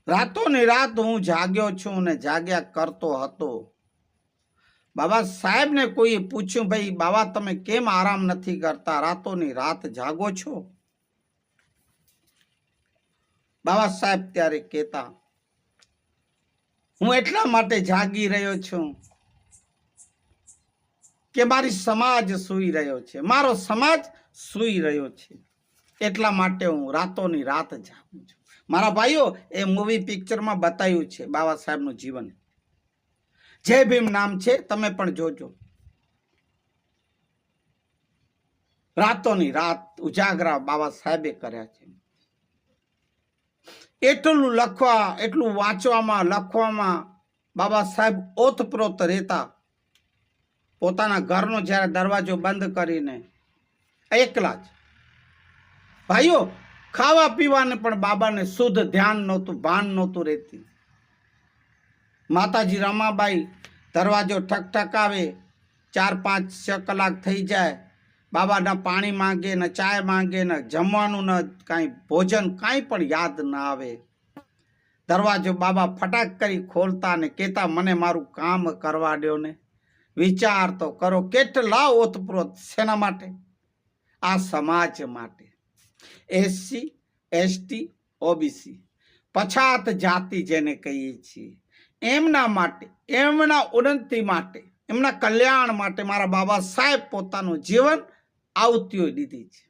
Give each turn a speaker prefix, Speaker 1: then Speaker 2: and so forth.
Speaker 1: રાતોની રાત હું જાગ્યો છું ને જાગ્યા કરતો હતો. બાબા સાહેબને કોઈએ પૂછ્યું, ભાઈ બાબા તમે કેમ આરામ નથી કરતા, રાતોની રાત જાગો છો? બાબા સાહેબ ત્યારે કહેતા, હું એટલા માટે જાગી રહ્યો છું કે મારી સમાજ સૂઈ રહ્યો છે, મારો સમાજ સૂઈ રહ્યો છે, એટલા માટે હું રાતોની રાત જાગું છું. મારા ભાઈઓ, એ મૂવી પિક્ચરમાં બતાવ્યું છે બાબા સાહેબનું જીવન. જય ભીમ નામ છે, તમે પણ જોજો. રાતોની રાત ઉજાગરા બાબા સાહેબે કર્યા છે. એટલું લખવા, એટલું વાંચવામાં, લખવામાં બાબા સાહેબ ઓતપ્રોત રહેતા. પોતાના ઘરનો જ્યારે દરવાજો બંધ કરીને એકલા જ. ભાઈઓ, ખાવા પીવાને પણ બાબાને શુદ્ધ ધ્યાન નહોતું, ભાન નહોતું રહેતી. માતાજી રમાબાઈ દરવાજો ઠકઠકાવે, 4-5-6 કલાક થઈ જાય, બાબાના પાણી માંગે ને ચાય માંગે ને જમવાનું ને કાંઈ ભોજન કાંઈ પણ યાદ ના આવે. દરવાજો બાબા ફટાક કરી ખોલતા ને કહેતા, મને મારું કામ કરવા દો ને. વિચાર તો કરો, કેટલા ઓતપ્રોત. શેના માટે? આ સમાજ માટે. એસસી, એસટી, ઓબીસી, પછાત જાતિ જેને કહીએ છીએ, એમના માટે, એમના ઉન્નતિ માટે, એમના કલ્યાણ માટે મારા બાબા સાહેબ પોતાનું જીવન આહુતિઓ દીધી છે.